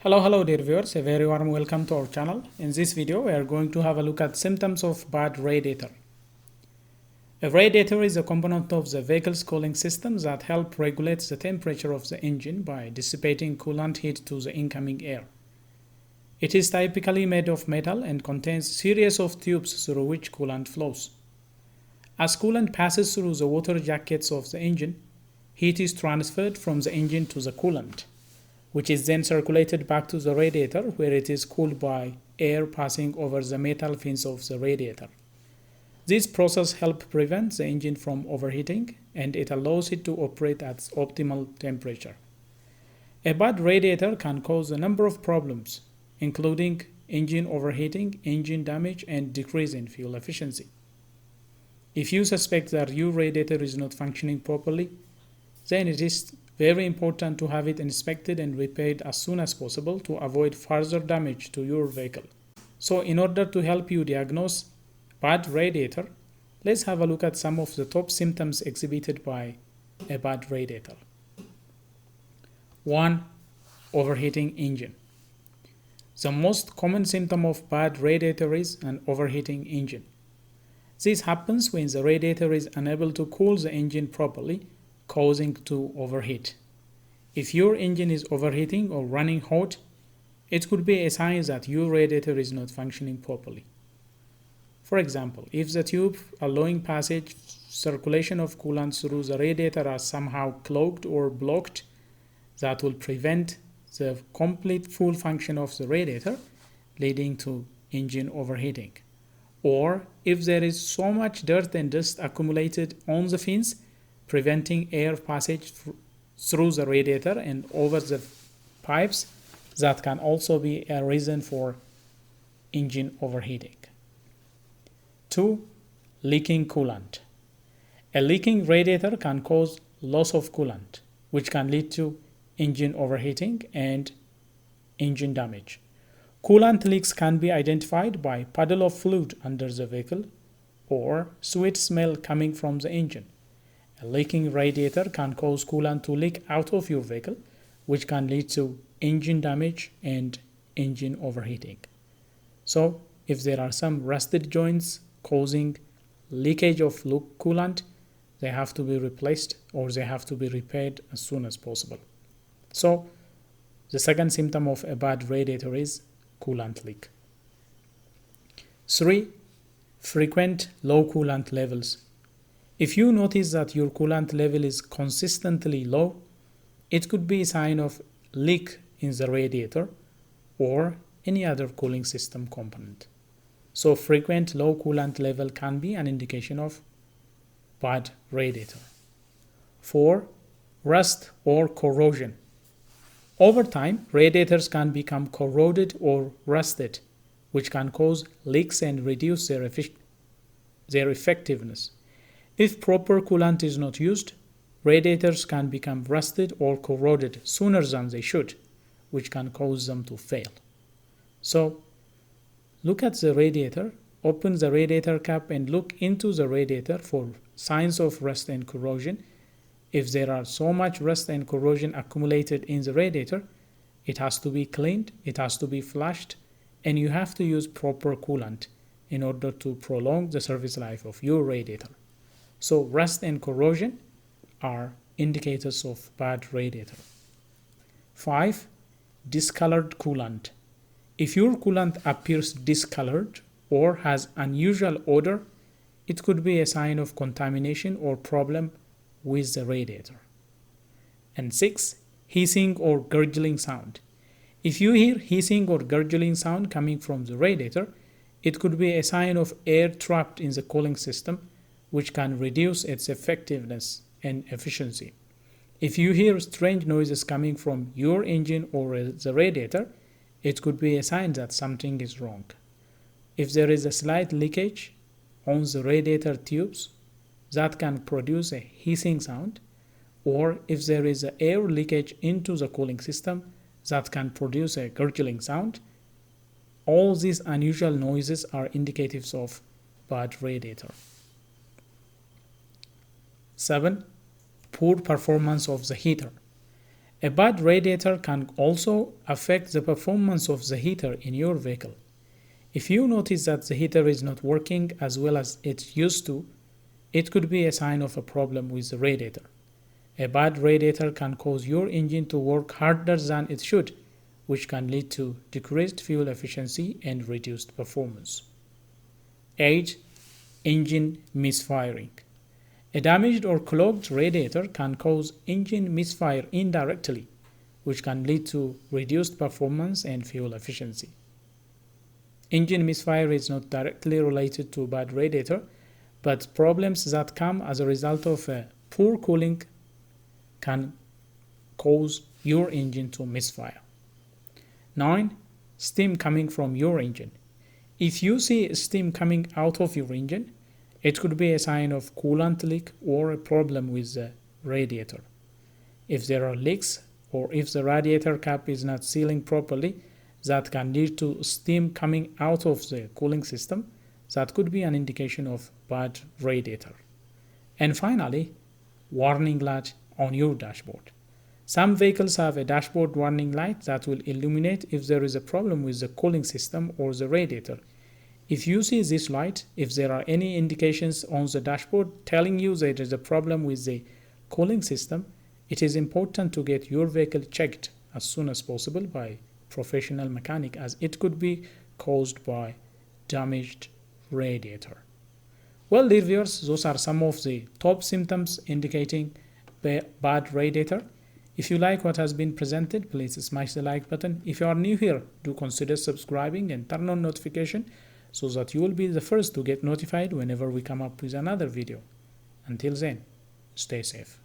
Hello dear viewers, a very warm welcome to our channel. In this video we are going to have a look at symptoms of bad radiator. A radiator is a component of the vehicle's cooling system that helps regulate the temperature of the engine by dissipating coolant heat to the incoming air. It is typically made of metal and contains a series of tubes through which coolant flows. As coolant passes through the water jackets of the engine, heat is transferred from the engine to the coolant, which is then circulated back to the radiator where it is cooled by air passing over the metal fins of the radiator. This process helps prevent the engine from overheating and it allows it to operate at optimal temperature. A bad radiator can cause a number of problems, including engine overheating, engine damage, and decrease in fuel efficiency. If you suspect that your radiator is not functioning properly, then it is very important to have it inspected and repaired as soon as possible to avoid further damage to your vehicle. So in order to help you diagnose bad radiator, let's have a look at some of the top symptoms exhibited by a bad radiator. 1. Overheating engine. The most common symptom of bad radiator is an overheating engine. This happens when the radiator is unable to cool the engine properly, causing to overheat. If your engine is overheating or running hot, it could be a sign that your radiator is not functioning properly. For example, if the tube allowing passage circulation of coolant through the radiator are somehow clogged or blocked, that will prevent the complete full function of the radiator, leading to engine overheating. Or if there is so much dirt and dust accumulated on the fins, preventing air passage through the radiator and over the pipes, that can also be a reason for engine overheating. 2. Leaking coolant. A leaking radiator can cause loss of coolant, which can lead to engine overheating and engine damage. Coolant leaks can be identified by puddle of fluid under the vehicle or sweet smell coming from the engine. A leaking radiator can cause coolant to leak out of your vehicle, which can lead to engine damage and engine overheating. So, if there are some rusted joints causing leakage of coolant, they have to be replaced or they have to be repaired as soon as possible. So, the second symptom of a bad radiator is coolant leak. 3. Frequent low coolant levels. If you notice that your coolant level is consistently low, it could be a sign of leak in the radiator or any other cooling system component. So frequent low coolant level can be an indication of bad radiator. 4. Rust or corrosion. Over time, radiators can become corroded or rusted, which can cause leaks and reduce their effectiveness. If proper coolant is not used, radiators can become rusted or corroded sooner than they should, which can cause them to fail. So, look at the radiator, open the radiator cap and look into the radiator for signs of rust and corrosion. If there are so much rust and corrosion accumulated in the radiator, it has to be cleaned, it has to be flushed, and you have to use proper coolant in order to prolong the service life of your radiator. So rust and corrosion are indicators of bad radiator. 5. Discolored coolant. If your coolant appears discolored or has unusual odor, it could be a sign of contamination or problem with the radiator. And 6. Hissing or gurgling sound. If you hear hissing or gurgling sound coming from the radiator, it could be a sign of air trapped in the cooling system, which can reduce its effectiveness and efficiency. If you hear strange noises coming from your engine or the radiator, it could be a sign that something is wrong. If there is a slight leakage on the radiator tubes, that can produce a hissing sound, or if there is an air leakage into the cooling system, that can produce a gurgling sound. All these unusual noises are indicatives of bad radiator. 7. Poor performance of the heater. A bad radiator can also affect the performance of the heater in your vehicle. If you notice that the heater is not working as well as it used to, it could be a sign of a problem with the radiator. A bad radiator can cause your engine to work harder than it should, which can lead to decreased fuel efficiency and reduced performance. 8. Engine misfiring. A damaged or clogged radiator can cause engine misfire indirectly, which can lead to reduced performance and fuel efficiency. Engine misfire is not directly related to a bad radiator, but problems that come as a result of poor cooling can cause your engine to misfire. 9. Steam coming from your engine. If you see steam coming out of your engine, it could be a sign of coolant leak or a problem with the radiator. If there are leaks or if the radiator cap is not sealing properly, that can lead to steam coming out of the cooling system. That could be an indication of bad radiator. And finally, warning light on your dashboard. Some vehicles have a dashboard warning light that will illuminate if there is a problem with the cooling system or the radiator. If you see this light, if there are any indications on the dashboard telling you there is a problem with the cooling system, it is important to get your vehicle checked as soon as possible by professional mechanic, as it could be caused by damaged radiator. Well, dear viewers, those are some of the top symptoms indicating bad radiator. If you like what has been presented, please smash the like button. If you are new here, do consider subscribing and turn on notification so that you will be the first to get notified whenever we come up with another video. Until then, stay safe.